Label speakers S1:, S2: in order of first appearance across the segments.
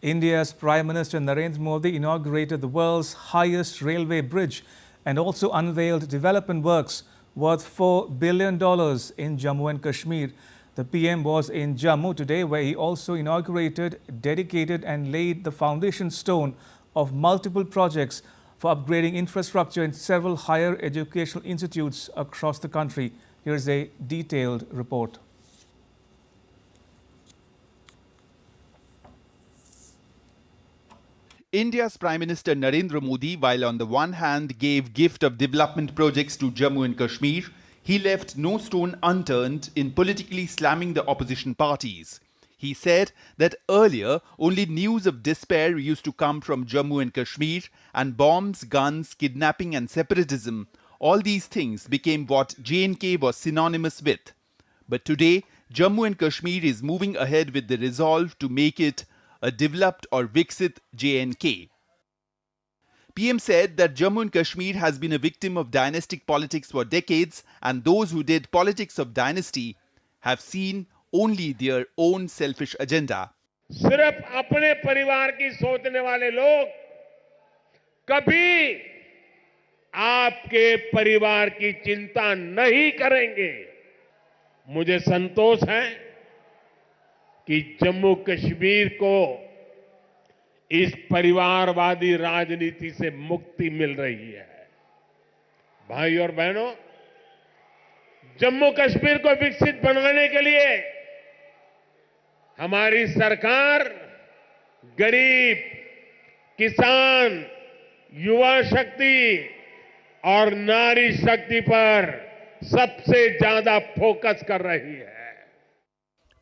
S1: India's Prime Minister Narendra Modi inaugurated the world's highest railway bridge and also unveiled development works worth $4 billion in Jammu and Kashmir. The PM was in Jammu today, where he also inaugurated, dedicated and laid the foundation stone of multiple projects for upgrading infrastructure in several higher educational institutes across the country. Here's a detailed report.
S2: India's Prime Minister Narendra Modi, while on the one hand gave gift of development projects to Jammu and Kashmir, he left no stone unturned in politically slamming the opposition parties. He said that earlier only news of despair used to come from Jammu and Kashmir, and bombs, guns, kidnapping and separatism, all these things became what J&K was synonymous with. But today, Jammu and Kashmir is moving ahead with the resolve to make it a developed or Viksit J&K. PM said that Jammu and Kashmir has been a victim of dynastic politics for decades, and those who did politics of dynasty have seen only their own selfish agenda.
S3: सिर्फ अपने परिवार की सोचने वाले लोग कभी आपके परिवार की चिंता नहीं करेंगे। मुझे संतोष है कि जम्मू कश्मीर को इस परिवारवादी राजनीति से मुक्ति मिल रही है। भाई और बहनों, जम्मू कश्मीर को विकसित बनाने के लिए हमारी सरकार गरीब, किसान, युवा शक्ति और नारी शक्ति पर सबसे ज्यादा फोकस कर रही है।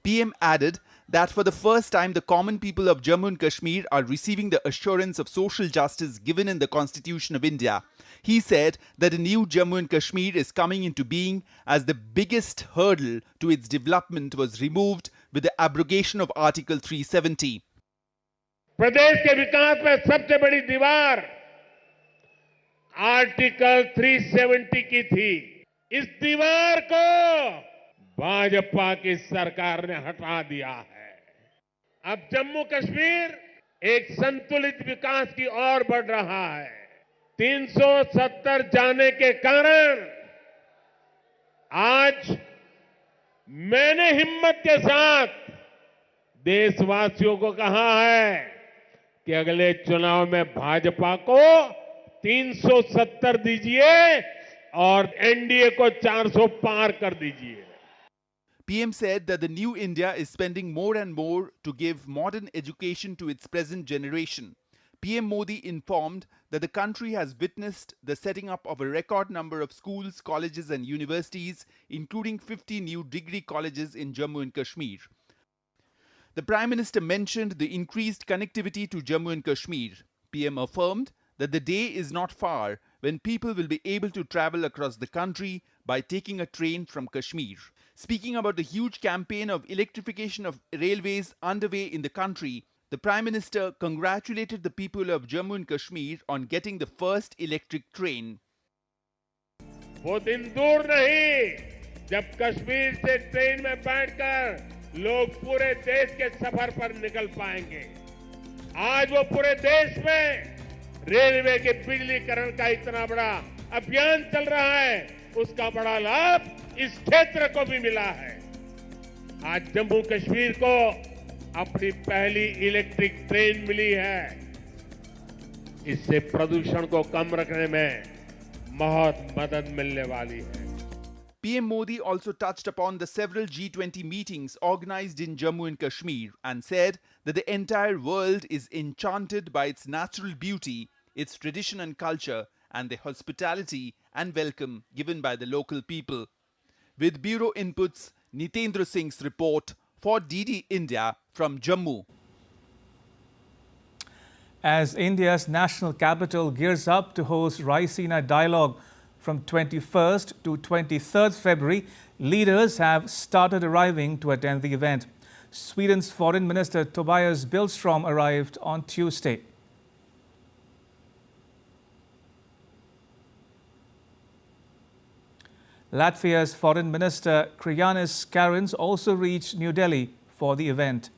S2: PM added that for the first time the common people of Jammu and Kashmir are receiving the assurance of social justice given in the Constitution of India. He said that a new Jammu and Kashmir is coming into being as the biggest hurdle to its development was removed with the abrogation of Article 370.
S3: प्रदेश के विकास में सबसे बड़ी दीवार article 370 की थी। इस दीवार को भाजपा की सरकार ने हटा दिया है। अब जम्मू कश्मीर एक संतुलित विकास की ओर बढ़ रहा है। 370 जाने के कारण आज मैंने हिम्मत के साथ देशवासियों को कहा है कि अगले चुनाव में भाजपा को 370 दीजिए और एनडीए को 400 पार कर दीजिए।
S2: PM said that the new India is spending more and more to give modern education to its present generation. PM Modi informed that the country has witnessed the setting up of a record number of schools, colleges and universities, including 50 new degree colleges in Jammu and Kashmir. The Prime Minister mentioned the increased connectivity to Jammu and Kashmir. PM affirmed that the day is not far when people will be able to travel across the country by taking a train from Kashmir. Speaking about the huge campaign of electrification of railways underway in the country, the Prime Minister congratulated the people of Jammu and Kashmir on getting the first electric train.
S3: वो दिन दूर नहीं जब कश्मीर से train में बैठकर लोग पूरे देश के सफर पर निकल पाएंगे। आज वो पूरे देश में रेलवे के बिजलीकरण का इतना बड़ा अभियान चल रहा है, उसका बड़ा लाभ इस क्षेत्र को भी मिला है। आज जम्मू कश्मीर को अपनी पहली इलेक्ट्रिक ट्रेन मिली है। इससे प्रदूषण को कम रखने में बहुत मदद मिलने वाली है।
S2: PM Modi also touched upon the several G20 meetings organized in Jammu and Kashmir and said that the entire world is enchanted by its natural beauty, its tradition and culture, and the hospitality and welcome given by the local people. With Bureau Inputs, Nitendra Singh's report for DD India from Jammu.
S1: As India's national capital gears up to host Raisina Dialogue from 21st to 23rd February, leaders have started arriving to attend the event. Sweden's Foreign Minister Tobias Billström arrived on Tuesday. Latvia's Foreign Minister Krijanis Karins also reached New Delhi for the event.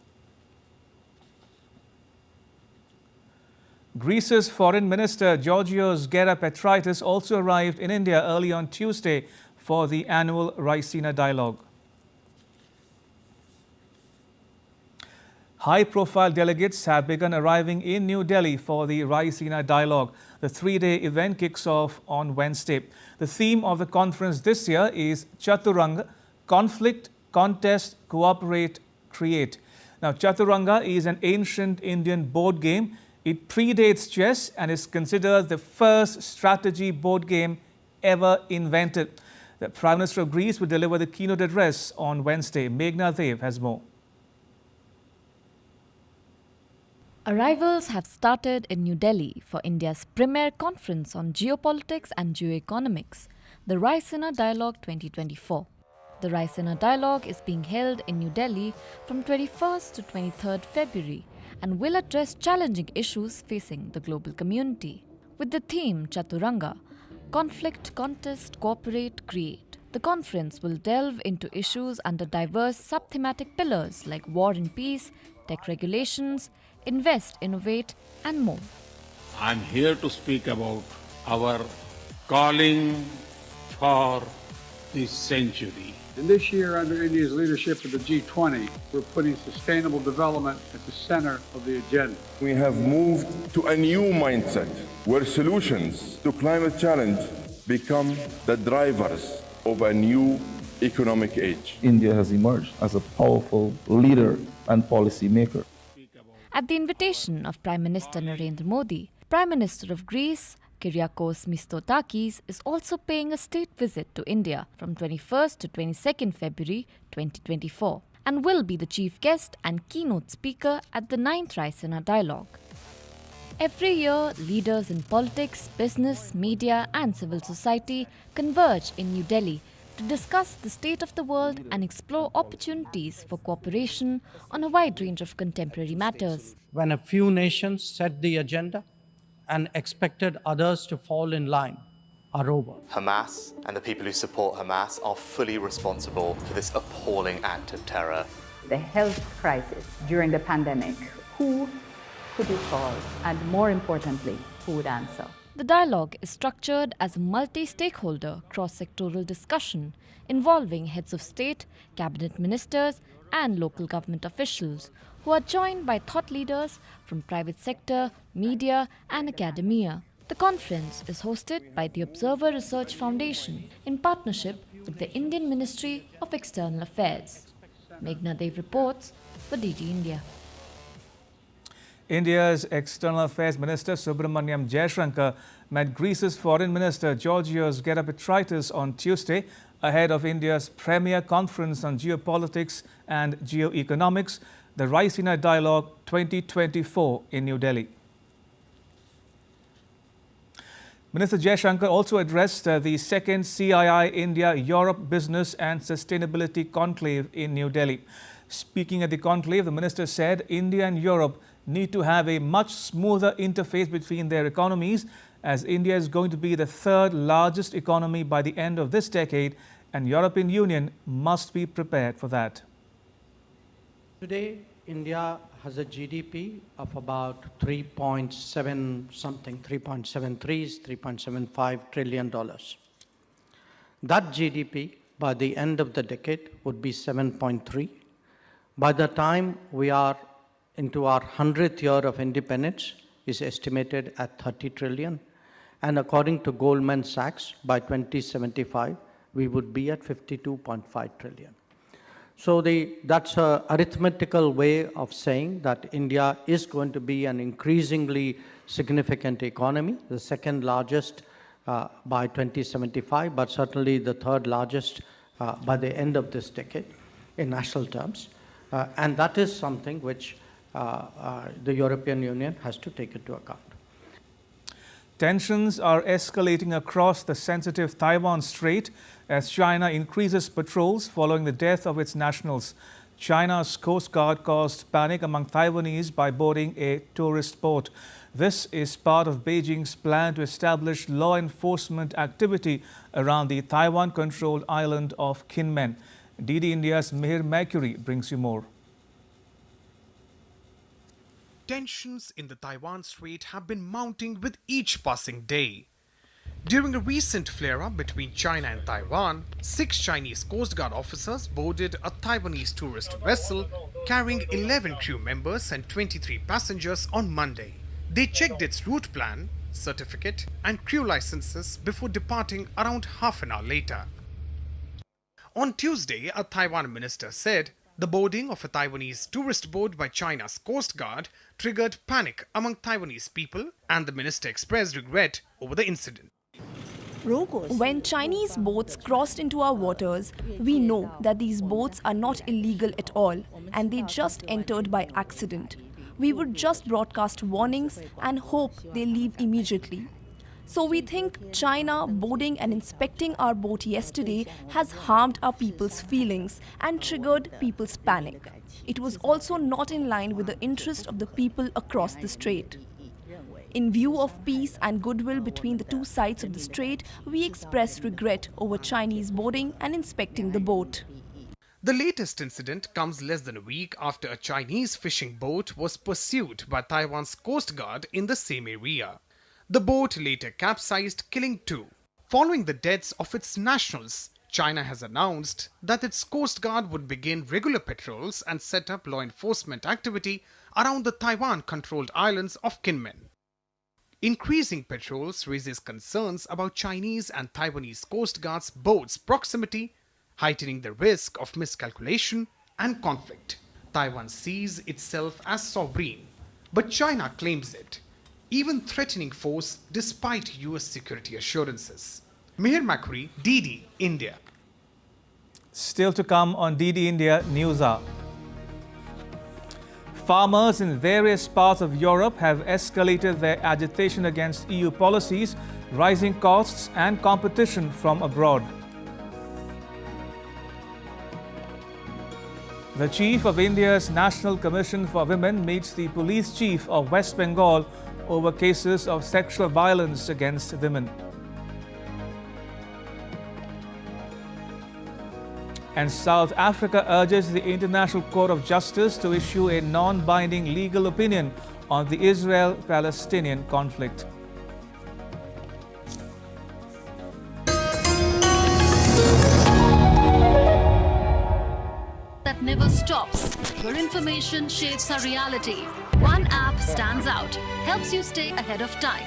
S1: Greece's Foreign Minister Georgios Geropetraitis also arrived in India early on Tuesday for the annual Raisina Dialogue. High-profile delegates have begun arriving in New Delhi for the Raisina Dialogue. The three-day event kicks off on Wednesday. The theme of the conference this year is Chaturanga, Conflict, Contest, Cooperate, Create. Now, Chaturanga is an ancient Indian board game. It predates chess and is considered the first strategy board game ever invented. The Prime Minister of Greece will deliver the keynote address on Wednesday. Meghna Dev has more.
S4: Arrivals have started in New Delhi for India's premier conference on geopolitics and geoeconomics, the Raisina Dialogue 2024. The Raisina Dialogue is being held in New Delhi from 21st to 23rd February and will address challenging issues facing the global community. With the theme Chaturanga, Conflict, Contest, Cooperate, Create, the conference will delve into issues under diverse sub-thematic pillars like war and peace, tech regulations, invest, innovate, and more.
S5: I'm here to speak about our calling for this century.
S6: And this year, under India's leadership of the G20, we're putting sustainable development at the center of the agenda.
S7: We have moved to a new mindset where solutions to climate challenge become the drivers of a new economic age.
S8: India has emerged as a powerful leader and policy maker.
S4: At the invitation of Prime Minister Narendra Modi, Prime Minister of Greece, Kyriakos Mitsotakis, is also paying a state visit to India from 21st to 22nd February 2024 and will be the chief guest and keynote speaker at the 9th Raisina Dialogue. Every year, leaders in politics, business, media and civil society converge in New Delhi to discuss the state of the world and explore opportunities for cooperation on a wide range of contemporary matters.
S9: When a few nations set the agenda and expected others to fall in line are over.
S10: Hamas and the people who support Hamas are fully responsible for this appalling act of terror.
S11: The health crisis during the pandemic, who could you call? And more importantly, who would answer?
S4: The dialogue is structured as a multi-stakeholder, cross-sectoral discussion involving heads of state, cabinet ministers and local government officials who are joined by thought leaders from private sector, media and academia. The conference is hosted by the Observer Research Foundation in partnership with the Indian Ministry of External Affairs. Meghna Dev reports for DD India.
S1: India's External Affairs Minister Subramaniam Jaishankar met Greece's Foreign Minister Georgios Geropetraitis on Tuesday ahead of India's premier conference on geopolitics and geoeconomics, the Raisina Dialogue 2024 in New Delhi. Minister Jaishankar also addressed the second CII India-Europe Business and Sustainability Conclave in New Delhi. Speaking at the conclave, the minister said India and Europe need to have a much smoother interface between their economies, as India is going to be the third largest economy by the end of this decade and European Union must be prepared for that.
S9: Today, India has a GDP of about 3.7 something, 3.73, $3.75 trillion. That GDP by the end of the decade would be 7.3. By the time we are into our 100th year of independence, is estimated at 30 trillion. And according to Goldman Sachs, by 2075, we would be at 52.5 trillion. So that's an arithmetical way of saying that India is going to be an increasingly significant economy, the second largest by 2075, but certainly the third largest by the end of this decade in national terms. And that is something which the European Union has to take into account.
S1: Tensions are escalating across the sensitive Taiwan Strait as China increases patrols following the death of its nationals. China's Coast Guard caused panic among Taiwanese by boarding a tourist boat. This is part of Beijing's plan to establish law enforcement activity around the Taiwan-controlled island of Kinmen. DD India's Mihir Mercury brings you more.
S12: Tensions in the Taiwan Strait have been mounting with each passing day. During a recent flare-up between China and Taiwan, 6 Chinese Coast Guard officers boarded a Taiwanese tourist vessel carrying 11 crew members and 23 passengers on Monday. They checked its route plan, certificate and crew licenses before departing around half an hour later. On Tuesday, a Taiwan minister said the boarding of a Taiwanese tourist boat by China's Coast Guard triggered panic among Taiwanese people, and the minister expressed regret over the incident.
S13: When Chinese boats crossed into our waters, we know that these boats are not illegal at all and they just entered by accident. We would just broadcast warnings and hope they leave immediately. So we think China boarding and inspecting our boat yesterday has harmed our people's feelings and triggered people's panic. It was also not in line with the interest of the people across the strait. In view of peace and goodwill between the two sides of the strait, we express regret over Chinese boarding and inspecting the boat.
S12: The latest incident comes less than a week after a Chinese fishing boat was pursued by Taiwan's Coast Guard in the same area. The boat later capsized, killing 2. Following the deaths of its nationals, China has announced that its Coast Guard would begin regular patrols and set up law enforcement activity around the Taiwan-controlled islands of Kinmen. Increasing patrols raises concerns about Chinese and Taiwanese Coast Guard's boats' proximity, heightening the risk of miscalculation and conflict. Taiwan sees itself as sovereign, but China claims it, even threatening force despite US security assurances. Mihir Makhuri, DD India.
S1: Still to come on DD India News Hour. Farmers in various parts of Europe have escalated their agitation against EU policies, rising costs and competition from abroad. The chief of India's National Commission for Women meets the police chief of West Bengal over cases of sexual violence against women. And South Africa urges the International Court of Justice to issue a non-binding legal opinion on the Israel-Palestinian conflict.
S14: That never stops, where information shapes our reality. One app stands out, helps you stay ahead of time.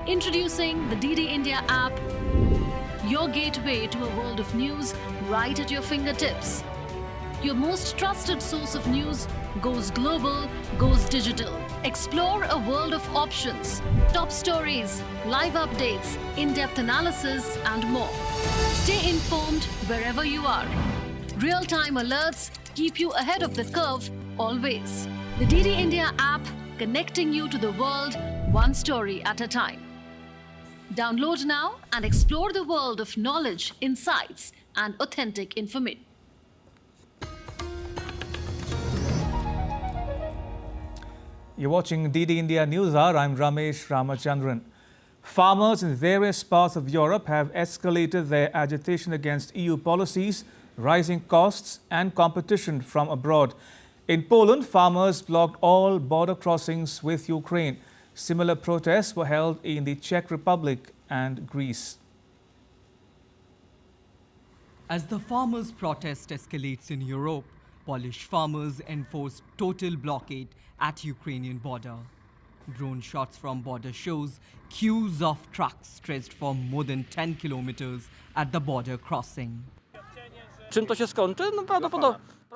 S14: Introducing the DD India app, your gateway to a world of news right at your fingertips. Your most trusted source of news goes global, goes digital. Explore a world of options, top stories, live updates, in-depth analysis, and more. Stay informed wherever you are. Real-time alerts keep you ahead of the curve always. The DD India app, connecting you to the world one story at a time. Download now and explore the world of knowledge, insights, and authentic information.
S1: You're watching DD India News Hour. I'm Ramesh Ramachandran. Farmers in various parts of Europe have escalated their agitation against EU policies, rising costs, and competition from abroad. In Poland, farmers blocked all border crossings with Ukraine. Similar protests were held in the Czech Republic and Greece.
S15: As the farmers' protest escalates in Europe, Polish farmers enforce total blockade at Ukrainian border. Drone shots from border shows queues of trucks stretched for more than 10 kilometers at the border crossing.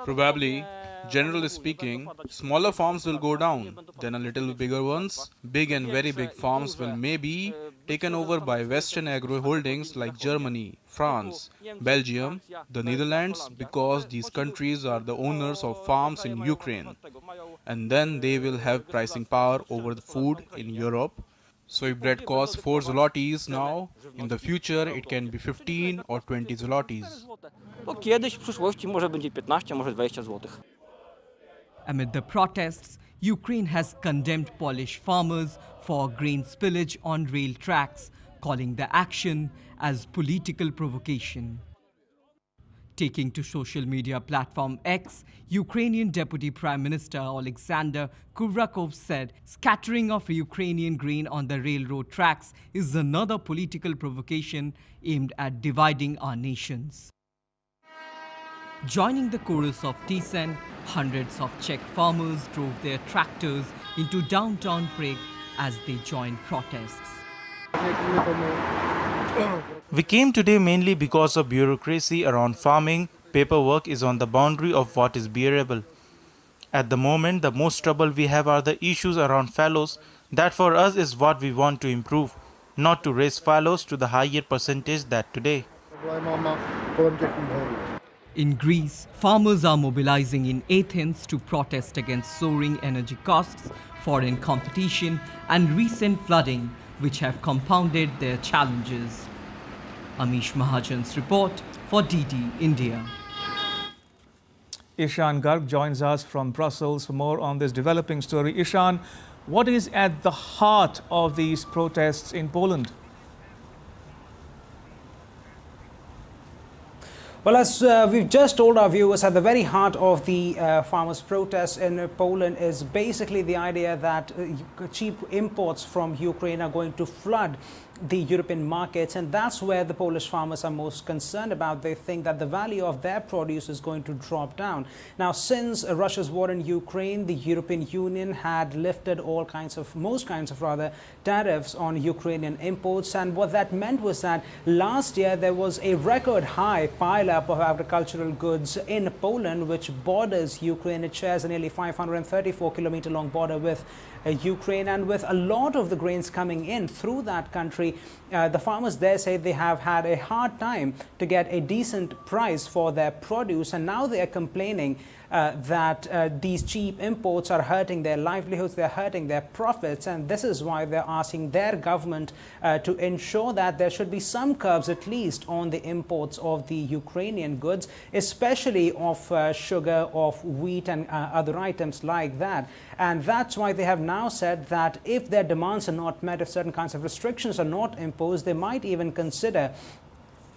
S16: Probably, generally speaking, smaller farms will go down, then a little bigger ones. Big and very big farms will maybe taken over by Western agro holdings like Germany, France, Belgium, the Netherlands, because these countries are the owners of farms in Ukraine. And then they will have pricing power over the food in Europe. So if bread costs 4 zlotys now, in the future it can be 15 or 20 zlotys.
S15: Amid the protests, Ukraine has condemned Polish farmers for grain spillage on rail tracks, calling the action as political provocation. Taking to social media platform X, Ukrainian Deputy Prime Minister Alexander Kuryakov said scattering of Ukrainian grain on the railroad tracks is another political provocation aimed at dividing our nations. Joining the chorus of dissent, hundreds of Czech farmers drove their tractors into downtown Prague as they joined protests.
S17: We came today mainly because of bureaucracy around farming. Paperwork is on the boundary of what is bearable. At the moment, the most trouble we have are the issues around fallows. That for us is what we want to improve, not to raise fallows to the higher percentage that today.
S15: In Greece, farmers are mobilizing in Athens to protest against soaring energy costs, foreign competition, and recent flooding, which have compounded their challenges. Amish Mahajan's report for DD India.
S1: Ishan Garg joins us from Brussels for more on this developing story. Ishan, what is at the heart of these protests in Poland?
S18: Well, as we've just told our viewers, at the very heart of the farmers' protests in Poland is basically the idea that cheap imports from Ukraine are going to flood the European markets, and that's where the Polish farmers are most concerned about. They think that the value of their produce is going to drop down. Now, since Russia's war in Ukraine, the European Union had lifted most kinds of tariffs on Ukrainian imports, and what that meant was that last year there was a record high pileup of agricultural goods in Poland, which borders Ukraine. It shares a nearly 534-kilometer long border with Ukraine, and with a lot of the grains coming in through that country, the farmers there say they have had a hard time to get a decent price for their produce, and now they are complaining that these cheap imports are hurting their livelihoods, they're hurting their profits, and this is why they're asking their government to ensure that there should be some curbs at least on the imports of the Ukrainian goods, especially of sugar, of wheat and other items like that. And that's why they have now said that if their demands are not met, if certain kinds of restrictions are not imposed, they might even consider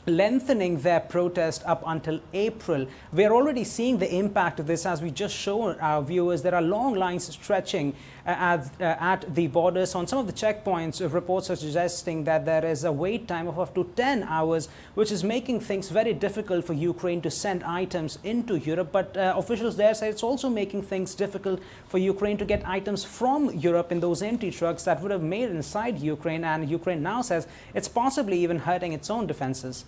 S18: lengthening their protest up until April. We are already seeing the impact of this, as we just showed our viewers. There are long lines stretching at the borders. On some of the checkpoints, reports are suggesting that there is a wait time of up to 10 hours, which is making things very difficult for Ukraine to send items into Europe. But officials there say it's also making things difficult for Ukraine to get items from Europe in those empty trucks that would have made inside Ukraine. And Ukraine now says it's possibly even hurting its own defenses.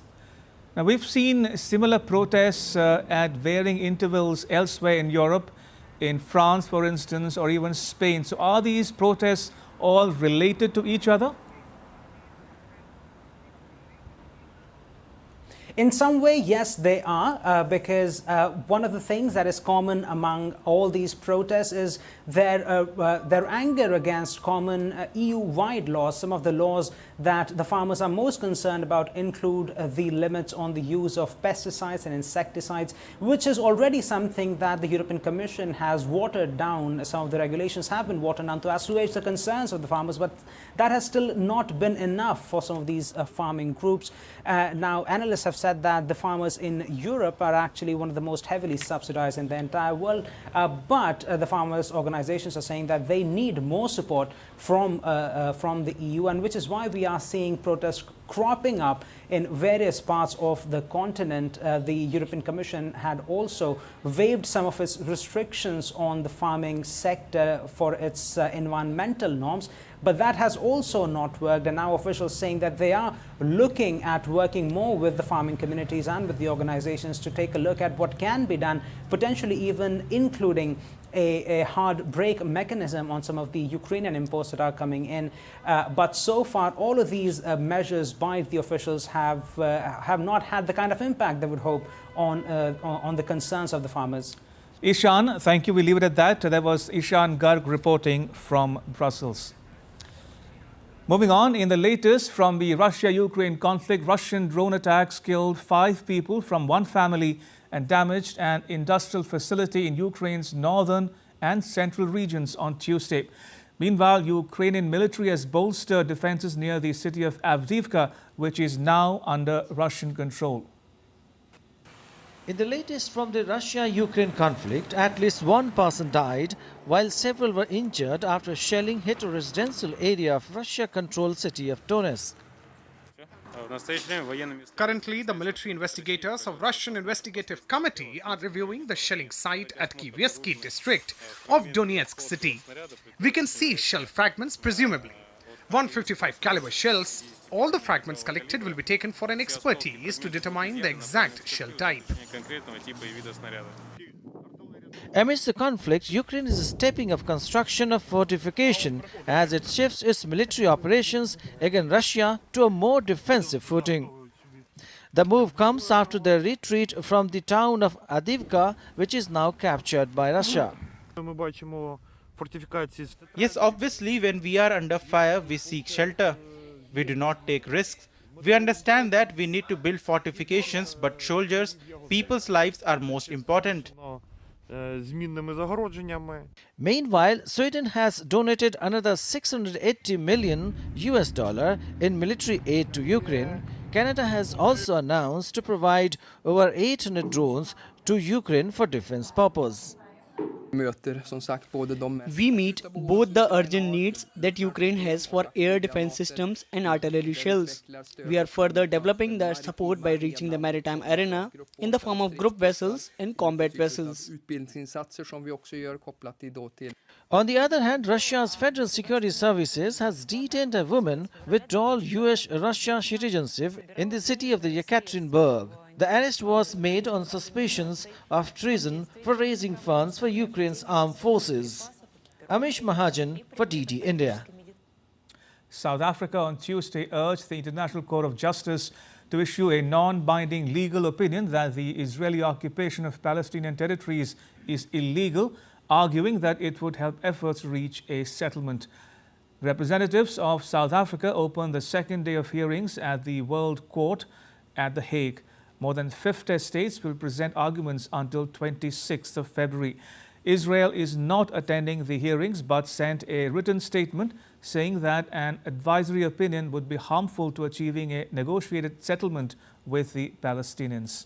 S1: Now, we've seen similar protests at varying intervals elsewhere in Europe, in France, for instance, or even Spain. So are these protests all related to each other?
S18: In some way, yes, they are, because one of the things that is common among all these protests is their anger against common EU-wide laws. Some of the laws that the farmers are most concerned about include the limits on the use of pesticides and insecticides, which is already something that the European Commission has watered down. Some of the regulations have been watered down to assuage the concerns of the farmers, but that has still not been enough for some of these farming groups. Now, analysts have said that the farmers in Europe are actually one of the most heavily subsidized in the entire world, but the farmers' organizations are saying that they need more support from the EU, and which is why we are seeing protests cropping up in various parts of the continent. The European Commission had also waived some of its restrictions on the farming sector for its environmental norms, but that has also not worked, and now officials saying that they are looking at working more with the farming communities and with the organizations to take a look at what can be done, potentially even including a hard brake mechanism on some of the Ukrainian imports that are coming in. But so far, all of these measures by the officials have not had the kind of impact they would hope on the concerns of the farmers.
S1: Ishan, thank you. We leave it at that. That was Ishan Garg reporting from Brussels. Moving on, in the latest from the Russia-Ukraine conflict, Russian drone attacks killed 5 people from one family and damaged an industrial facility in Ukraine's northern and central regions on Tuesday. Meanwhile, Ukrainian military has bolstered defenses near the city of Avdiivka, which is now under Russian control.
S19: In the latest from the Russia-Ukraine conflict, at least one person died, while several were injured after shelling hit a residential area of Russia-controlled city of Donetsk.
S12: Currently, the military investigators of Russian Investigative Committee are reviewing the shelling site at Kivyersky district of Donetsk city. We can see shell fragments, presumably 155 caliber shells. All the fragments collected will be taken for an expertise to determine the exact shell type.
S19: Amidst the conflict, Ukraine is stepping up construction of fortification as it shifts its military operations against Russia to a more defensive footing. The move comes after their retreat from the town of Avdiivka, which is now captured by Russia.
S17: Yes, obviously, when we are under fire, we seek shelter. We do not take risks. We understand that we need to build fortifications, but soldiers, people's lives are most important.
S19: Meanwhile, Sweden has donated another $680 million in military aid to Ukraine. Canada has also announced to provide over 800 drones to Ukraine for defense purpose.
S20: We meet both the urgent needs that Ukraine has for air defense systems and artillery shells. We are further developing their support by reaching the maritime arena in the form of group vessels and combat vessels.
S19: On the other hand, Russia's Federal Security Services has detained a woman with dual US-Russia citizenship in the city of the Yekaterinburg. The arrest was made on suspicions of treason for raising funds for Ukraine's armed forces. Amish Mahajan for DD India.
S1: South Africa on Tuesday urged the International Court of Justice to issue a non-binding legal opinion that the Israeli occupation of Palestinian territories is illegal, arguing that it would help efforts reach a settlement. Representatives of South Africa opened the second day of hearings at the World Court at The Hague. More than 50 states will present arguments until 26th of February. Israel is not attending the hearings but sent a written statement saying that an advisory opinion would be harmful to achieving a negotiated settlement with the Palestinians.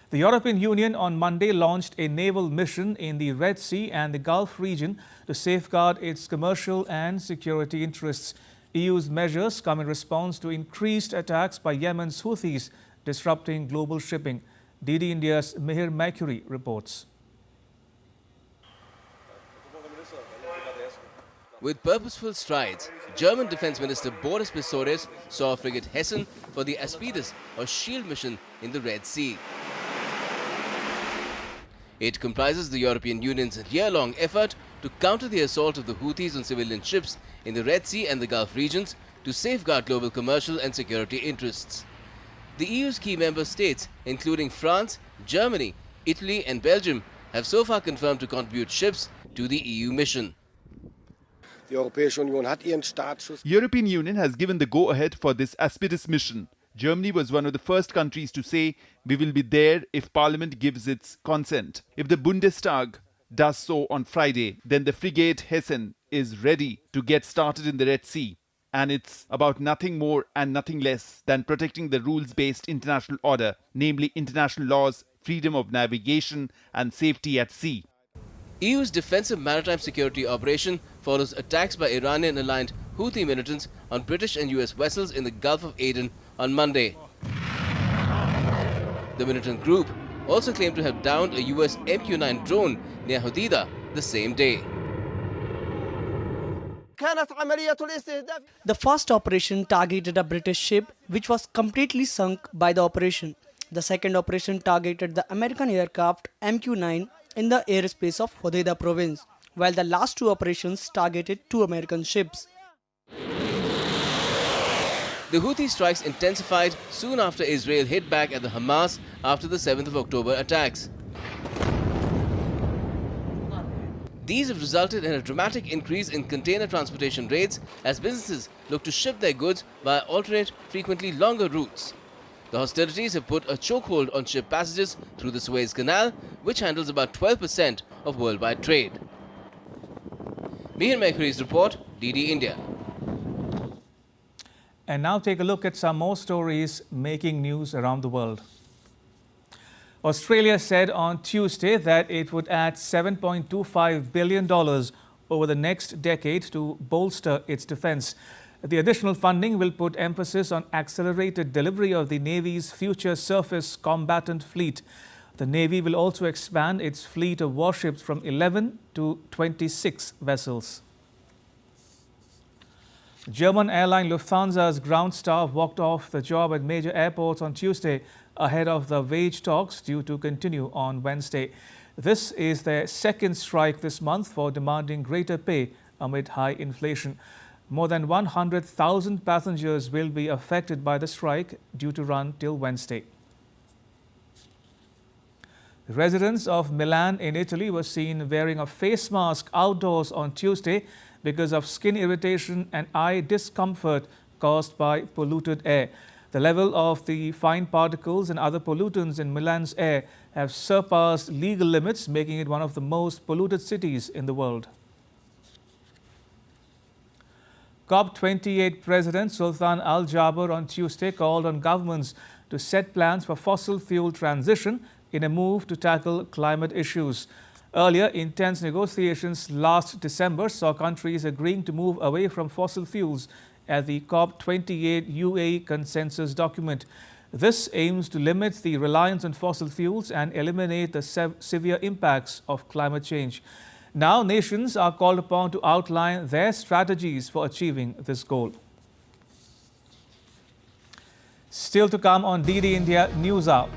S1: The European Union on Monday launched a naval mission in the Red Sea and the Gulf region to safeguard its commercial and security interests. EU's measures come in response to increased attacks by Yemen's Houthis, disrupting global shipping. DD India's Mihir Mercury reports.
S21: With purposeful strides, German Defense Minister Boris Pistorius saw frigate Hessen for the Aspides or Shield mission in the Red Sea. It comprises the European Union's year-long effort to counter the assault of the Houthis on civilian ships in the Red Sea and the Gulf regions to safeguard global commercial and security interests. The EU's key member states, including France, Germany, Italy and Belgium, have so far confirmed to contribute ships to the EU mission.
S2: The European Union has given the go-ahead for this Aspides mission. Germany was one of the first countries to say we will be there if Parliament gives its consent. If the Bundestag does so on Friday, then the frigate Hessen is ready to get started in the Red Sea. And it's about nothing more and nothing less than protecting the rules-based international order, namely international laws, freedom of navigation and safety at sea.
S21: EU's defensive maritime security operation follows attacks by Iranian-aligned Houthi militants on British and US vessels in the Gulf of Aden on Monday. The militant group also claimed to have downed a US MQ-9 drone near Hodeidah the same day.
S20: The first operation targeted a British ship which was completely sunk by the operation. The second operation targeted the American aircraft MQ-9 in the airspace of Hodeidah province, while the last two operations targeted two American ships.
S21: The Houthi strikes intensified soon after Israel hit back at the Hamas after the 7th of October attacks. These have resulted in a dramatic increase in container transportation rates as businesses look to ship their goods via alternate, frequently longer routes. The hostilities have put a chokehold on ship passages through the Suez Canal, which handles about 12% of worldwide trade. Mihir Mercury's report, DD India.
S1: And now take a look at some more stories making news around the world. Australia said on Tuesday that it would add $7.25 billion over the next decade to bolster its defense. The additional funding will put emphasis on accelerated delivery of the Navy's future surface combatant fleet. The Navy will also expand its fleet of warships from 11 to 26 vessels. German airline Lufthansa's ground staff walked off the job at major airports on Tuesday ahead of the wage talks due to continue on Wednesday. This is their second strike this month for demanding greater pay amid high inflation. More than 100,000 passengers will be affected by the strike due to run till Wednesday. Residents of Milan in Italy were seen wearing a face mask outdoors on Tuesday because of skin irritation and eye discomfort caused by polluted air. The level of the fine particles and other pollutants in Milan's air have surpassed legal limits, making it one of the most polluted cities in the world. COP28 President Sultan Al Jaber on Tuesday called on governments to set plans for fossil fuel transition in a move to tackle climate issues. Earlier, intense negotiations last December saw countries agreeing to move away from fossil fuels at the COP28 UAE consensus document. This aims to limit the reliance on fossil fuels and eliminate the severe impacts of climate change. Now, nations are called upon to outline their strategies for achieving this goal. Still to come on DD India News Hour.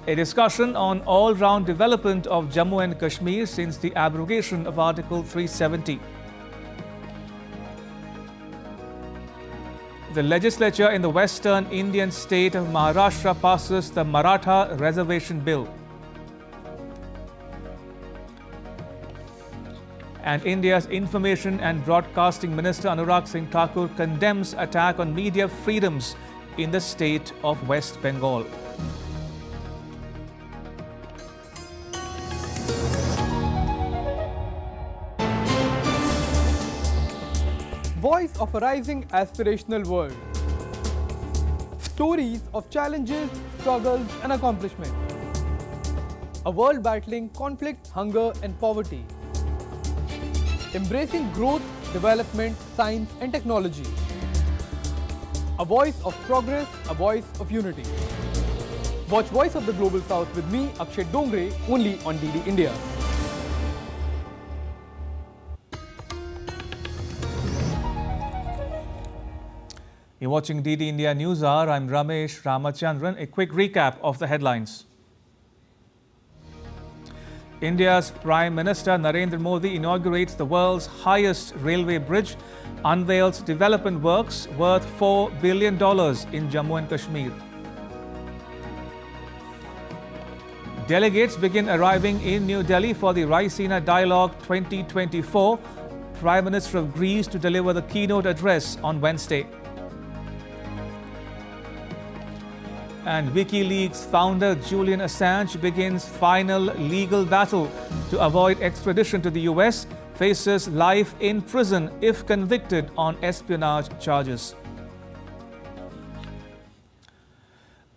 S1: A discussion on all-round development of Jammu and Kashmir since the abrogation of Article 370. The legislature in the western Indian state of Maharashtra passes the Maratha Reservation Bill. And India's Information and Broadcasting Minister Anurag Singh Thakur condemns attack on media freedoms in the state of West Bengal.
S3: Voice of a rising aspirational world. Stories of challenges, struggles and accomplishment. A world battling conflict, hunger and poverty. Embracing growth, development, science and technology. A voice of progress, a voice of unity. Watch Voice of the Global South with me, Akshay Dongre, only on DD India.
S1: You're watching DD India News Hour. I'm Ramesh Ramachandran. A quick recap of the headlines. India's Prime Minister Narendra Modi inaugurates the world's highest railway bridge, unveils development works worth $4 billion in Jammu and Kashmir. Delegates begin arriving in New Delhi for the Raisina Dialogue 2024. Prime Minister of Greece to deliver the keynote address on Wednesday. And WikiLeaks founder Julian Assange begins final legal battle to avoid extradition to the US, faces life in prison if convicted on espionage charges.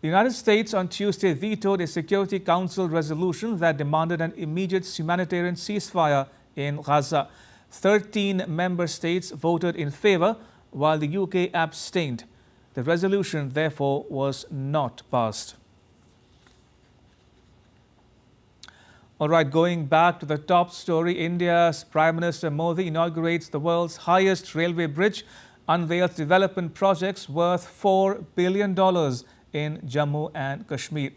S1: The United States on Tuesday vetoed a Security Council resolution that demanded an immediate humanitarian ceasefire in Gaza. 13 member states voted in favor, while the UK abstained. The resolution, therefore, was not passed. All right, going back to the top story, India's Prime Minister Modi inaugurates the world's highest railway bridge, unveils development projects worth $4 billion in Jammu and Kashmir.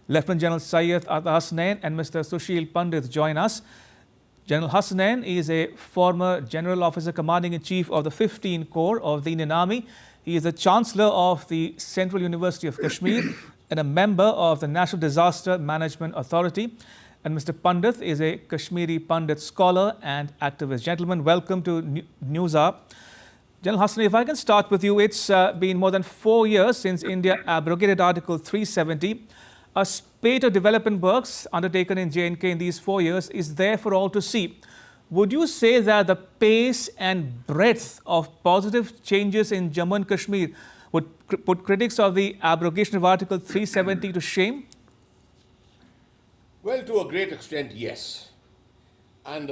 S1: Lieutenant General Syed Hasnain and Mr. Sushil Pandit join us. General Hasnain is a former General Officer Commanding-in-Chief of the 15 Corps of the Indian Army. He is the Chancellor of the Central University of Kashmir and a member of the National Disaster Management Authority. And Mr. Pandit is a Kashmiri Pandit scholar and activist. Gentlemen, welcome to News Hour. General Hasnain, if I can start with you, it's been more than 4 years since India abrogated Article 370. A spate of development works undertaken in J&K in these 4 years is there for all to see. would you say that the pace and breadth of positive changes in Jammu and Kashmir would put critics of the abrogation of Article 370 to shame?
S5: Well, to a great extent, yes. And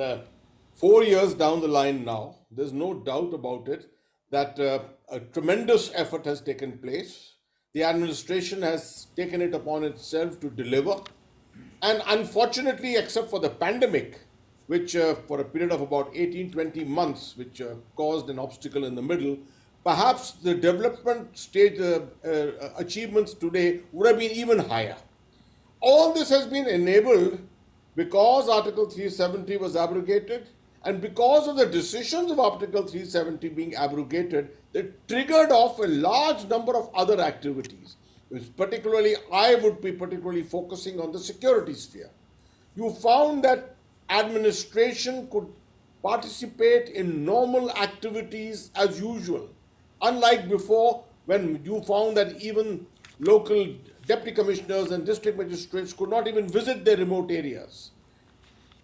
S5: 4 years down the line now, there's no doubt about it that a tremendous effort has taken place. The administration has taken it upon itself to deliver. And unfortunately, except for the pandemic, which for a period of about 18-20 months, which caused an obstacle in the middle, perhaps the development stage achievements today would have been even higher. All this has been enabled because Article 370 was abrogated, and because of the decisions of Article 370 being abrogated, it triggered off a large number of other activities. Particularly, I would be particularly focusing on the security sphere. You found that administration could participate in normal activities as usual, unlike before when you found that even local deputy commissioners and district magistrates could not even visit their remote areas.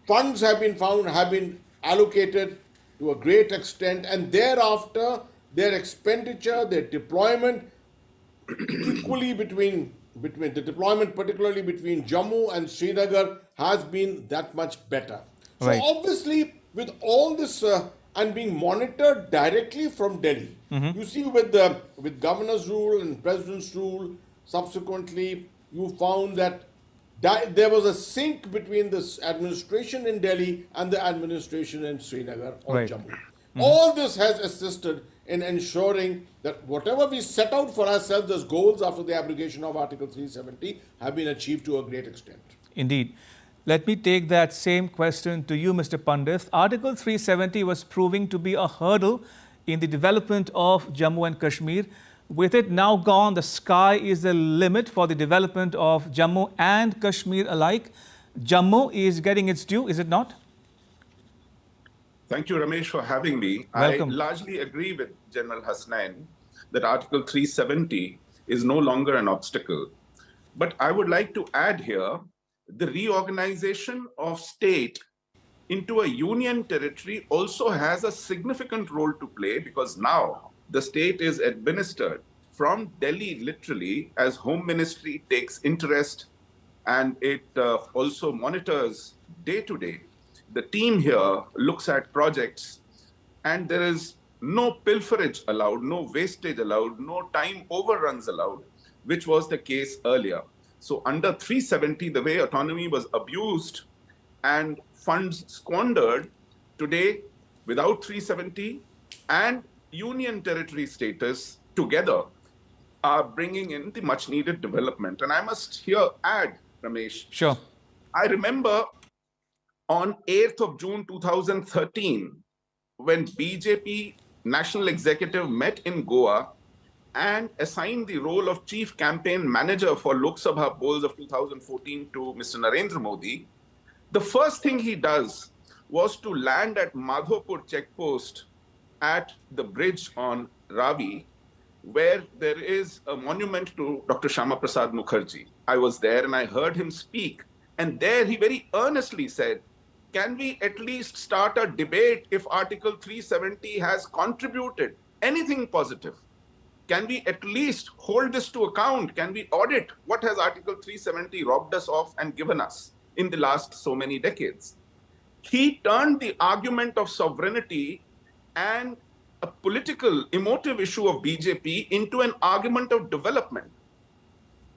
S5: Funds have been allocated to a great extent, and thereafter their expenditure, their deployment, equally between the deployment, particularly between Jammu and Srinagar, has been that much better.
S1: Right.
S5: So obviously, with all this and being monitored directly from Delhi, you see with governor's rule and president's rule, subsequently you found that there was a sync between this administration in Delhi and the administration in Srinagar or
S1: Right.
S5: Jammu. All this has assisted in ensuring that whatever we set out for ourselves as goals after the abrogation of Article 370 have been achieved to a great extent.
S1: Indeed. Let me take that same question to you, Mr. Pandit. Article 370 was proving to be a hurdle in the development of Jammu and Kashmir. With it now gone, the sky is the limit for the development of Jammu and Kashmir alike. Jammu is getting its due, is it not?
S22: Thank you, Ramesh, for having me.
S1: Welcome.
S22: I largely agree with General Hasnain that Article 370 is no longer an obstacle. But I would like to add here the reorganization of state into a union territory also has a significant role to play, because now the state is administered from Delhi literally, as Home Ministry takes interest and it also monitors day to day. The team here looks at projects and there is no pilferage allowed, no wastage allowed, no time overruns allowed, which was the case earlier. So under 370, the way autonomy was abused and funds squandered, today without 370 and union territory status together are bringing in the much needed development. And I must here add, Ramesh.
S1: Sure.
S22: I remember on 8th of June 2013, when BJP National Executive met in Goa and assigned the role of Chief Campaign Manager for Lok Sabha polls of 2014 to Mr. Narendra Modi, the first thing he does was to land at Madhopur checkpost at the bridge on Ravi, where there is a monument to Dr. Shama Prasad Mukherjee. I was there and I heard him speak. And there he very earnestly said, can we at least start a debate if Article 370 has contributed anything positive? Can we at least hold this to account? Can we audit what has Article 370 robbed us of and given us in the last so many decades? He turned the argument of sovereignty and a political, emotive issue of BJP into an argument of development.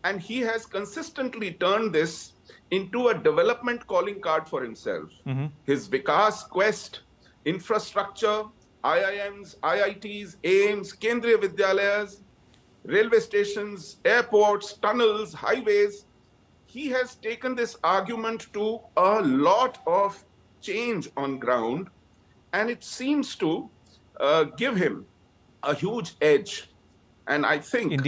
S22: And he has consistently turned this into a development calling card for himself. His Vikas quest, infrastructure, IIMs, IITs, AIMS, Kendriya Vidyalayas, railway stations, airports, tunnels, highways. He has taken this argument to a lot of change on ground, and it seems to give him a huge edge. And I think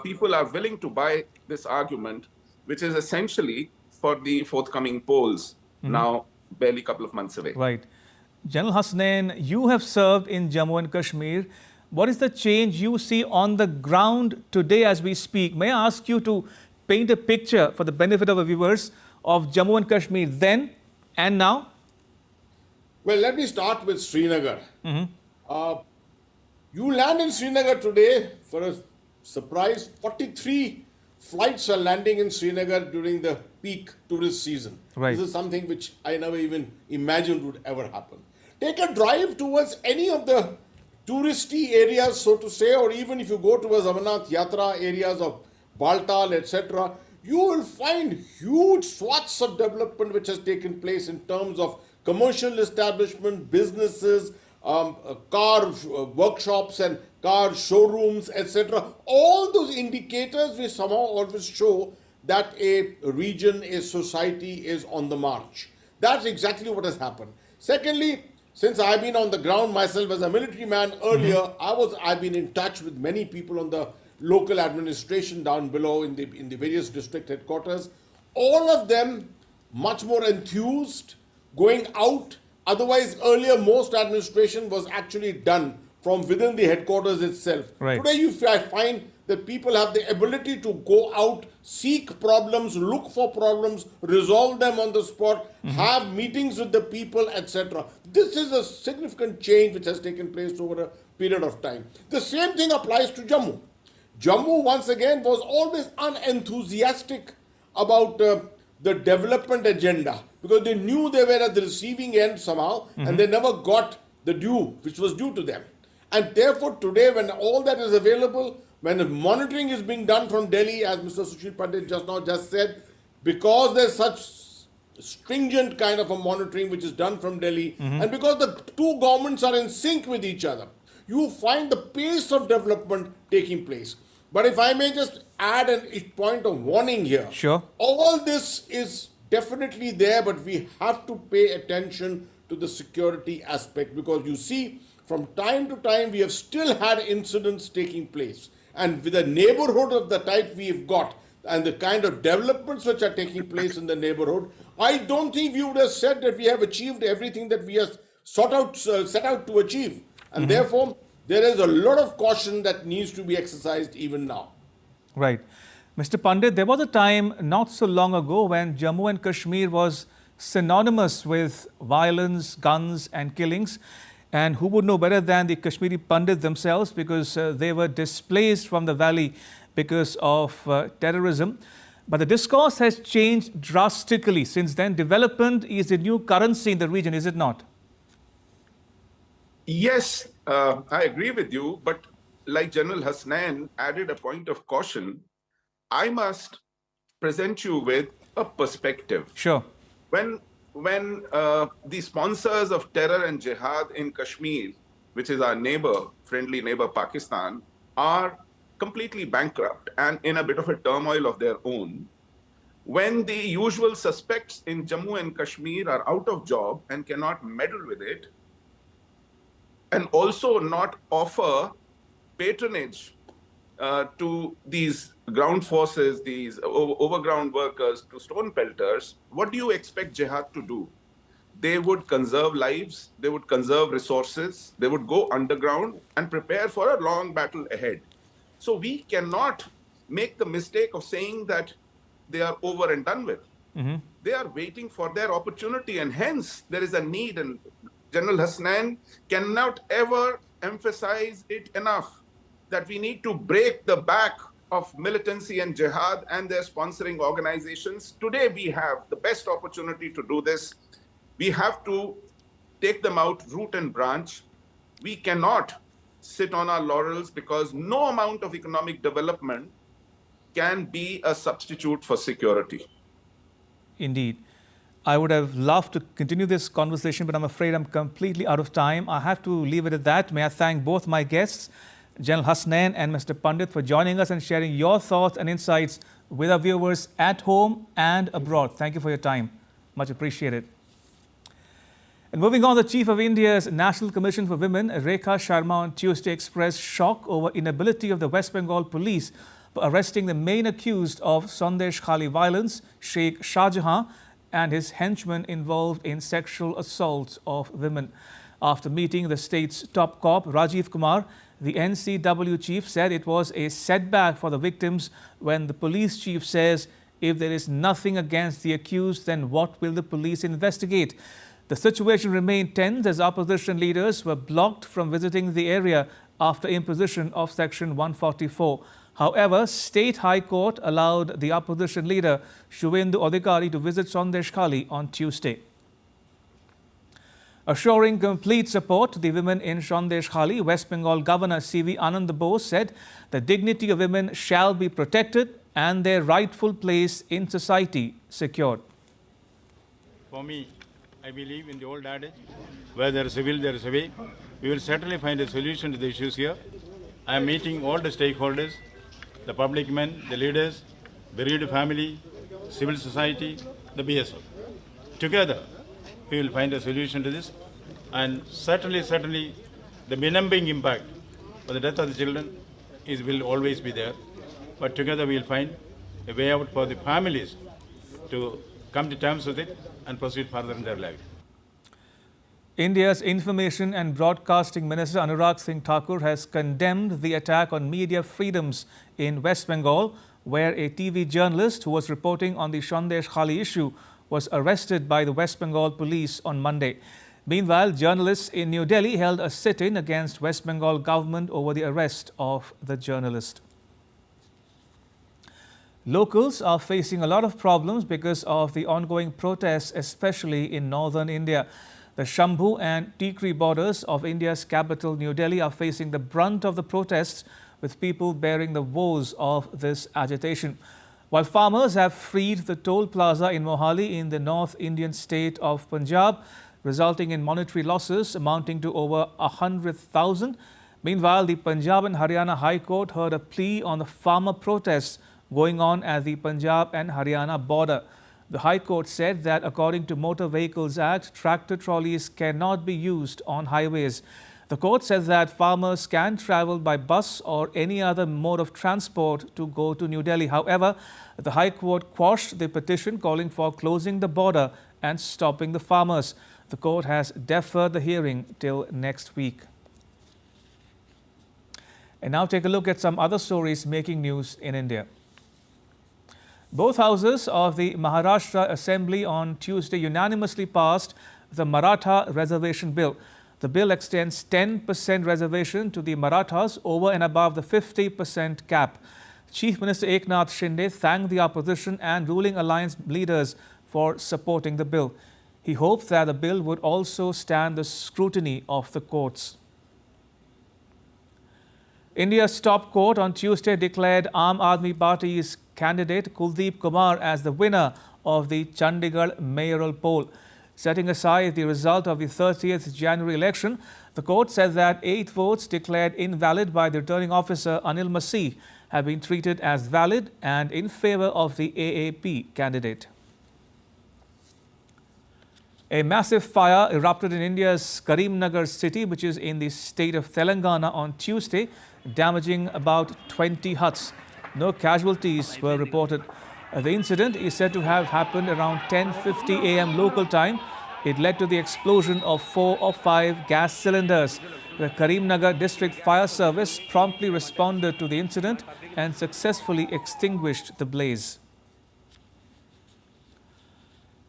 S22: people are willing to buy this argument, which is essentially for the forthcoming polls, now barely a couple of months away.
S1: Right. General Hasnain, you have served in Jammu and Kashmir. What is the change you see on the ground today as we speak? May I ask you to paint a picture for the benefit of our viewers of Jammu and Kashmir then and now?
S5: Well, let me start with Srinagar. You land in Srinagar today, for a surprise, 43 flights are landing in Srinagar during the peak tourist season.
S1: Right.
S5: This is something which I never even imagined would ever happen. Take a drive towards any of the touristy areas, so to say, or even if you go towards Amarnath Yatra areas of Baltal, etc., you will find huge swaths of development which has taken place in terms of commercial establishment, businesses, car workshops and car showrooms, etc. All those indicators which somehow always show that a region, a society is on the march. That's exactly what has happened. Secondly, since I've been on the ground myself as a military man earlier, I've been in touch with many people on the local administration down below in the various district headquarters. All of them much more enthused, going out. Otherwise, earlier most administration was actually done from within the headquarters itself.
S1: Right.
S5: Today you find that people have the ability to go out, seek problems, look for problems, resolve them on the spot, have meetings with the people, etc. This is a significant change which has taken place over a period of time. The same thing applies to Jammu. Jammu, once again, was always unenthusiastic about the development agenda because they knew they were at the receiving end somehow and they never got the due which was due to them. And therefore, today, when all that is available, when the monitoring is being done from Delhi, as Mr. Sushil Pandit just said, because there's such stringent kind of a monitoring which is done from Delhi, and because the two governments are in sync with each other, you find the pace of development taking place. But if I may just add a point of warning here.
S1: Sure.
S5: All this is definitely there, but we have to pay attention to the security aspect because you see, from time to time, we have still had incidents taking place. And with a neighborhood of the type we've got and the kind of developments which are taking place in the neighborhood, I don't think we would have said that we have achieved everything that we have set out to achieve. And therefore, there is a lot of caution that needs to be exercised even now.
S1: Right. Mr. Pandit, there was a time not so long ago when Jammu and Kashmir was synonymous with violence, guns and killings. And who would know better than the Kashmiri Pandit themselves because they were displaced from the valley because of terrorism. But the discourse has changed drastically since then. Development is the new currency in the region, is it not?
S22: Yes, I agree with you. But like General Hasnain added a point of caution, I must present you with a perspective.
S1: Sure.
S22: When the sponsors of terror and jihad in Kashmir, which is our friendly neighbor Pakistan, are completely bankrupt and in a bit of a turmoil of their own, when the usual suspects in Jammu and Kashmir are out of job and cannot meddle with it, and also not offer patronage to these ground forces, these overground workers, to stone pelters, what do you expect jihad to do? They would conserve lives, they would conserve resources, they would go underground and prepare for a long battle ahead. So we cannot make the mistake of saying that they are over and done with. They are waiting for their opportunity, and hence there is a need, and General Hasnain cannot ever emphasize it enough, that we need to break the back of militancy and jihad and their sponsoring organizations. Today we have the best opportunity to do this. We have to take them out root and branch. We cannot sit on our laurels because no amount of economic development can be a substitute for security.
S1: Indeed. I would have loved to continue this conversation, but I'm afraid I'm completely out of time. I have to leave it at that. May I thank both my guests, General Hasnain and Mr. Pandit, for joining us and sharing your thoughts and insights with our viewers at home and abroad. Thank you for your time. Much appreciated. And moving on, the Chief of India's National Commission for Women, Rekha Sharma, on Tuesday expressed shock over inability of the West Bengal police for arresting the main accused of Sandesh Khali violence, Sheikh Shahjahan, and his henchmen involved in sexual assaults of women. After meeting the state's top cop, Rajiv Kumar, the NCW chief said it was a setback for the victims when the police chief says if there is nothing against the accused, then what will the police investigate? The situation remained tense as opposition leaders were blocked from visiting the area after imposition of Section 144. However, State High Court allowed the opposition leader Shubhendu Adhikari to visit Sandeshkhali on Tuesday. Assuring complete support to the women in Sandeshkhali, West Bengal Governor C.V. Anand Bose said the dignity of women shall be protected and their rightful place in society secured.
S6: For me, I believe in the old adage, where there is a will, there is a way. We will certainly find a solution to the issues here. I am meeting all the stakeholders, the public men, the leaders, bereaved family, civil society, the BSF. Together, we will find a solution to this, and certainly the benumbing impact of the death of the children will always be there, but together we will find a way out for the families to come to terms with it and proceed further in their life.
S1: India's Information and Broadcasting Minister Anurag Singh Thakur has condemned the attack on media freedoms in West Bengal, where a TV journalist who was reporting on the Sandeshkhali issue was arrested by the West Bengal police on Monday. Meanwhile, journalists in New Delhi held a sit-in against West Bengal government over the arrest of the journalist. Locals are facing a lot of problems because of the ongoing protests, especially in northern India. The Shambhu and Tikri borders of India's capital, New Delhi, are facing the brunt of the protests, with people bearing the woes of this agitation. While farmers have freed the toll plaza in Mohali in the North Indian state of Punjab, resulting in monetary losses amounting to over 100,000. Meanwhile, the Punjab and Haryana High Court heard a plea on the farmer protests going on at the Punjab and Haryana border. The High Court said that according to Motor Vehicles Act, tractor trolleys cannot be used on highways. The court says that farmers can travel by bus or any other mode of transport to go to New Delhi. However, the High Court quashed the petition calling for closing the border and stopping the farmers. The court has deferred the hearing till next week. And now take a look at some other stories making news in India. Both houses of the Maharashtra Assembly on Tuesday unanimously passed the Maratha Reservation Bill. The bill extends 10% reservation to the Marathas over and above the 50% cap. Chief Minister Eknath Shinde thanked the opposition and ruling alliance leaders for supporting the bill. He hoped that the bill would also stand the scrutiny of the courts. India's top court on Tuesday declared Aam Aadmi Party's candidate Kuldeep Kumar as the winner of the Chandigarh mayoral poll. Setting aside the result of the 30th January election, the court said that 8 votes declared invalid by the returning officer Anil Masih have been treated as valid and in favor of the AAP candidate. A massive fire erupted in India's Karimnagar city, which is in the state of Telangana, on Tuesday, damaging about 20 huts. No casualties were reported. The incident is said to have happened around 10:50 a.m. local time. It led to the explosion of 4 or 5 gas cylinders. The Karimnagar District Fire Service promptly responded to the incident and successfully extinguished the blaze.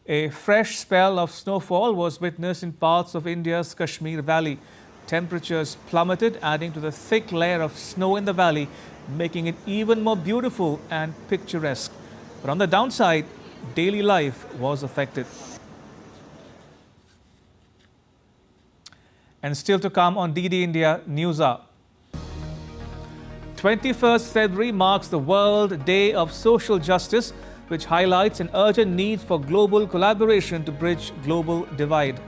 S1: A fresh spell of snowfall was witnessed in parts of India's Kashmir Valley. Temperatures plummeted, adding to the thick layer of snow in the valley, making it even more beautiful and picturesque. But on the downside, daily life was affected. And still to come on DD India News Hour. 21st February marks the World Day of Social Justice, which highlights an urgent need for global collaboration to bridge global divide.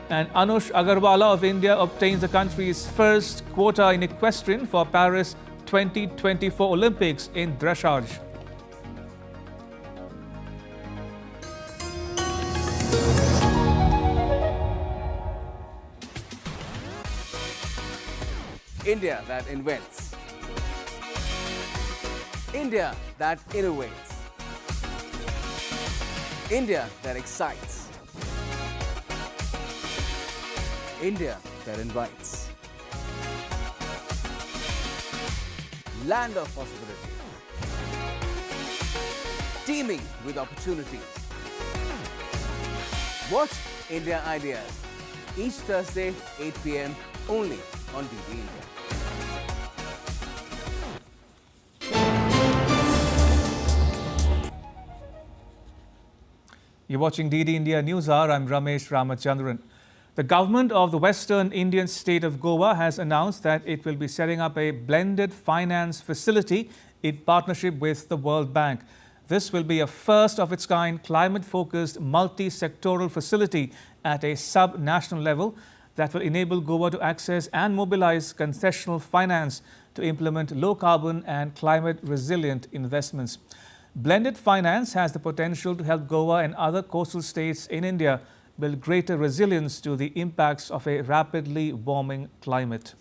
S1: And Anush Agarwala of India obtains the country's first quota in equestrian for Paris 2024 Olympics in dressage.
S21: India that invents. India that innovates. India that excites. India that invites. Land of possibility. Teeming with opportunities.
S7: Watch India Ideas each Thursday, 8 p.m. only on DD India.
S1: You're watching DD India News Hour. I'm Ramesh Ramachandran. The government of the western Indian state of Goa has announced that it will be setting up a blended finance facility in partnership with the World Bank. This will be a first of its kind climate-focused multi-sectoral facility at a sub-national level that will enable Goa to access and mobilize concessional finance to implement low-carbon and climate-resilient investments. Blended finance has the potential to help Goa and other coastal states in India build greater resilience to the impacts of a rapidly warming climate.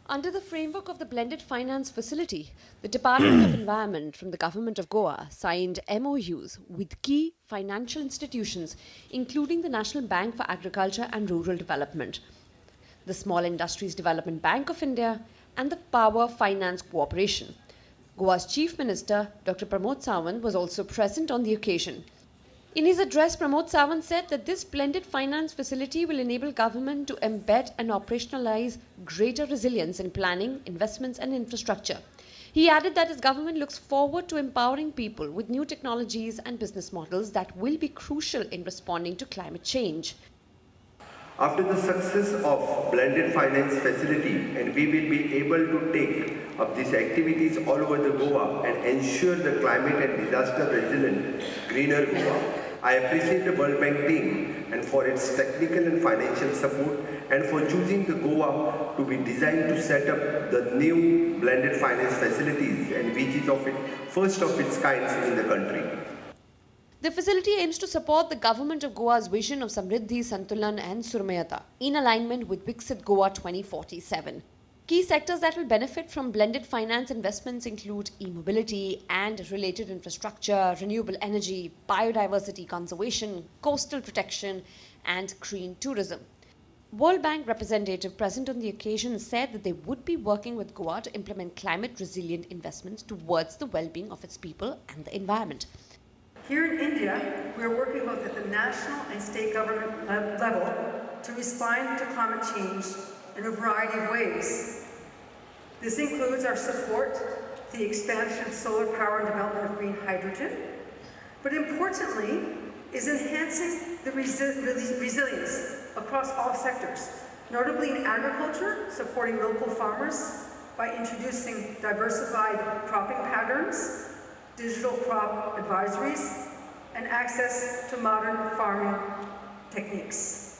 S8: Under the framework of the Blended Finance Facility, the Department of Environment from the Government of Goa signed MOUs with key financial institutions, including the National Bank for Agriculture and Rural Development, the Small Industries Development Bank of India, and the Power Finance Corporation. Goa's Chief Minister, Dr. Pramod Sawant, was also present on the occasion. In his address, Pramod Sawant said that this blended finance facility will enable government to embed and operationalize greater resilience in planning, investments and infrastructure. He added that his government looks forward to empowering people with new technologies and business models that will be crucial in responding to climate change.
S23: After the success of blended finance facility, and we will be able to take up these activities all over the Goa and ensure the climate and disaster resilient greener Goa. I appreciate the World Bank team and for its technical and financial support and for choosing the Goa to be designed to set up the new blended finance facilities and which is first of its kind in the country.
S8: The facility aims to support the government of Goa's vision of Samriddhi, Santulan and Surmayata in alignment with Viksit Goa 2047. Key sectors that will benefit from blended finance investments include e-mobility and related infrastructure, renewable energy, biodiversity conservation, coastal protection and green tourism. World Bank representative present on the occasion said that they would be working with Goa to implement climate-resilient investments towards the well-being of its people and the environment.
S24: Here in India, we are working both at the national and state government level to respond to climate change in a variety of ways. This includes our support to the expansion of solar power and development of green hydrogen, but importantly is enhancing the resilience across all sectors, notably in agriculture, supporting local farmers by introducing diversified cropping patterns, digital crop advisories, and access to modern farming techniques.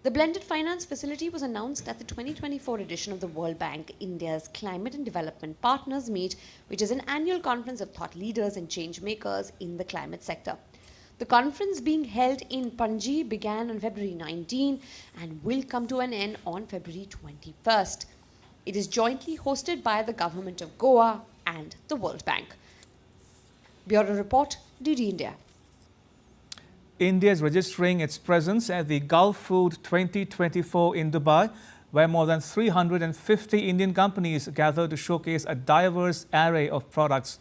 S8: The Blended Finance Facility was announced at the 2024 edition of the World Bank India's Climate and Development Partners Meet, which is an annual conference of thought leaders and change makers in the climate sector. The conference being held in Panji began on February 19 and will come to an end on February 21st. It is jointly hosted by the Government of Goa and the World Bank. Bureau Report, DD India.
S1: India is registering its presence at the Gulf Food 2024 in Dubai, where more than 350 Indian companies gathered to showcase a diverse array of products.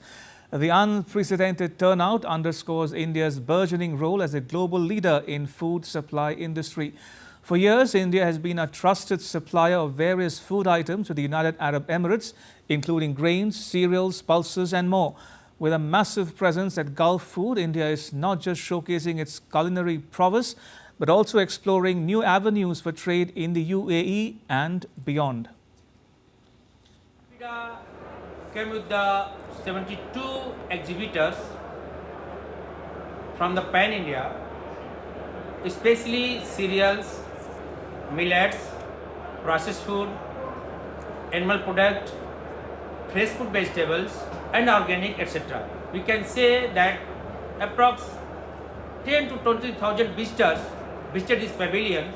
S1: The unprecedented turnout underscores India's burgeoning role as a global leader in food supply industry. For years, India has been a trusted supplier of various food items to the United Arab Emirates, including grains, cereals, pulses and more. With a massive presence at Gulf Food, India is not just showcasing its culinary prowess, but also exploring new avenues for trade in the UAE and beyond.
S25: Came with the 72 exhibitors from the Pan India, especially cereals, millets, processed food, animal product, fresh food vegetables and organic, etc. We can say that approx 10 to 20,000 visitors visited this pavilion,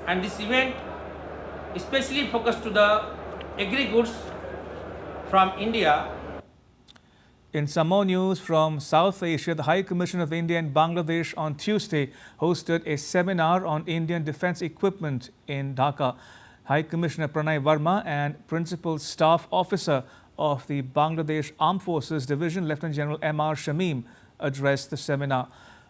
S25: and this event especially focused to the agri-goods from India.
S1: In some more news from South Asia, the High Commission of India and Bangladesh on Tuesday hosted a seminar on Indian defense equipment in Dhaka. High Commissioner Pranay Verma and Principal Staff Officer of the Bangladesh Armed Forces Division, Lieutenant General M.R. Shamim, addressed the seminar.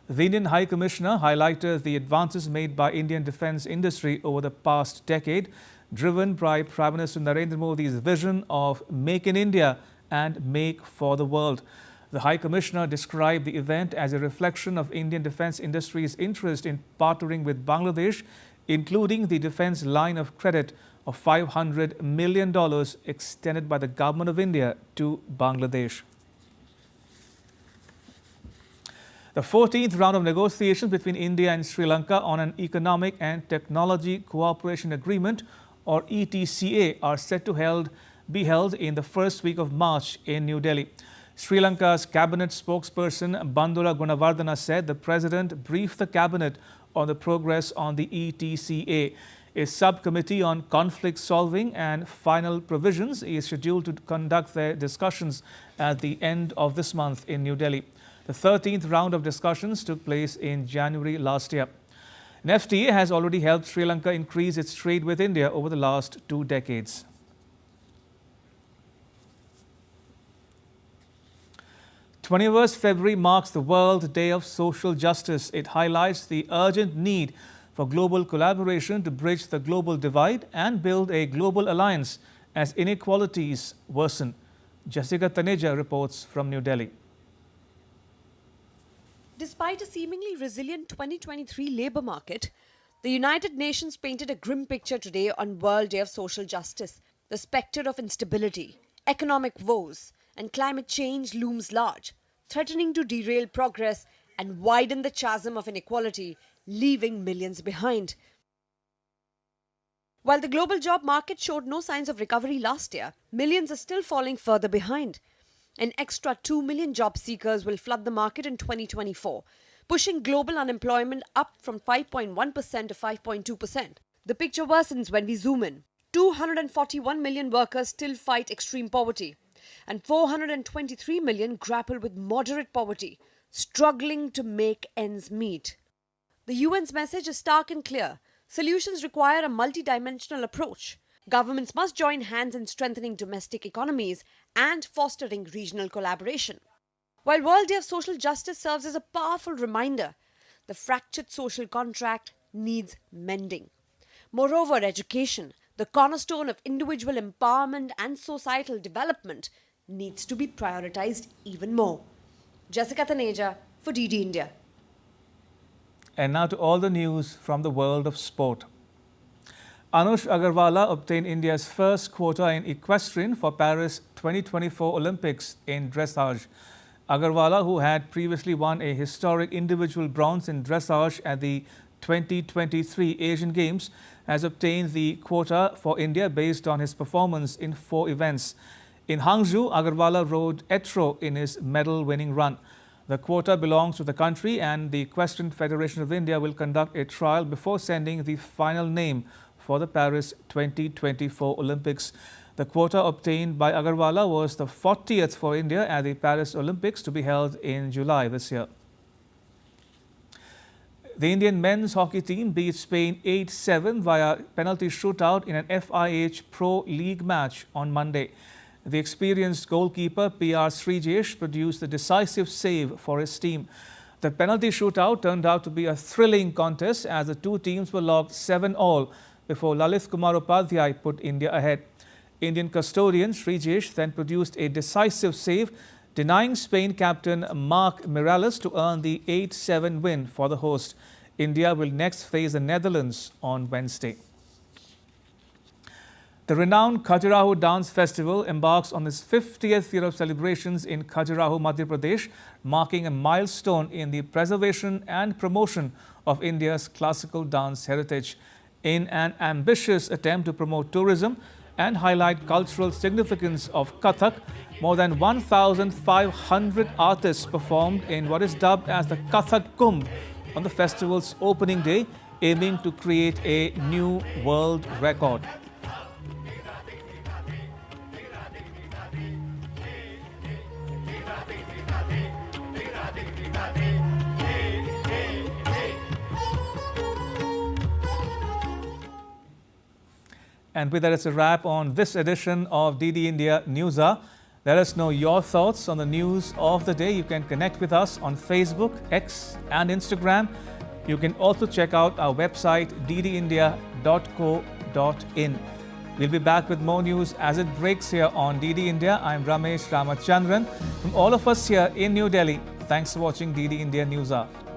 S1: The Indian High Commissioner highlighted the advances made by Indian defence industry over the past decade, driven by Prime Minister Narendra Modi's vision of Make in India and Make for the World. The High Commissioner described the event as a reflection of Indian defence industry's interest in partnering with Bangladesh, including the defence line of credit of $500 million extended by the Government of India to Bangladesh. The 14th round of negotiations between India and Sri Lanka on an Economic and Technology Cooperation Agreement, or ETCA, are set to be held in the first week of March in New Delhi. Sri Lanka's cabinet spokesperson Bandula Gunawardena said the president briefed the cabinet on the progress on the ETCA. A subcommittee on conflict solving and final provisions is scheduled to conduct their discussions at the end of this month in New Delhi. The 13th round of discussions took place in January last year. An FTA has already helped Sri Lanka increase its trade with India over the last 2 decades. 21st February marks the World Day of Social Justice. It highlights the urgent need for global collaboration to bridge the global divide and build a global alliance as inequalities worsen. Jessica Taneja reports from New Delhi.
S8: Despite a seemingly resilient 2023 labour market, the United Nations painted a grim picture today on World Day of Social Justice. The spectre of instability, economic woes, and climate change looms large, threatening to derail progress and widen the chasm of inequality, leaving millions behind. While the global job market showed no signs of recovery last year, millions are still falling further behind. An extra 2 million job seekers will flood the market in 2024, pushing global unemployment up from 5.1% to 5.2%. The picture worsens when we zoom in. 241 million workers still fight extreme poverty, and 423 million grapple with moderate poverty, struggling to make ends meet. The UN's message is stark and clear. Solutions require a multidimensional approach. Governments must join hands in strengthening domestic economies and fostering regional collaboration. While World Day of Social Justice serves as a powerful reminder, the fractured social contract needs mending. Moreover, education, the cornerstone of individual empowerment and societal development, needs to be prioritized even more. Jessica Taneja for DD India.
S1: And now to all the news from the world of sport. Anush Agarwala obtained India's first quota in equestrian for Paris 2024 Olympics in dressage. Agarwala, who had previously won a historic individual bronze in dressage at the 2023 Asian Games, has obtained the quota for India based on his performance in 4 events. In Hangzhou, Agarwala rode Etro in his medal-winning run. The quota belongs to the country, and the Equestrian Federation of India will conduct a trial before sending the final name for the Paris 2024 Olympics. The quota obtained by Agarwala was the 40th for India at the Paris Olympics, to be held in July this year. The Indian men's hockey team beat Spain 8-7 via penalty shootout in an FIH Pro League match on Monday. The experienced goalkeeper PR Srijesh produced the decisive save for his team. The penalty shootout turned out to be a thrilling contest as the two teams were logged 7-all before Lalit Kumar Upadhyay put India ahead. Indian custodian Srijesh then produced a decisive save, denying Spain captain Marc Miralles to earn the 8-7 win for the host. India will next face the Netherlands on Wednesday. The renowned Khajuraho Dance Festival embarks on its 50th year of celebrations in Khajuraho, Madhya Pradesh, marking a milestone in the preservation and promotion of India's classical dance heritage. In an ambitious attempt to promote tourism and highlight cultural significance of Kathak, more than 1,500 artists performed in what is dubbed as the Kathak Kumbh on the festival's opening day, aiming to create a new world record. And with that, it's a wrap on this edition of DD India News Hour. Let us know your thoughts on the news of the day. You can connect with us on Facebook, X and Instagram. You can also check out our website ddindia.co.in. We'll be back with more news as it breaks here on DD India. I'm Ramesh Ramachandran. From all of us here in New Delhi, thanks for watching DD India News Hour.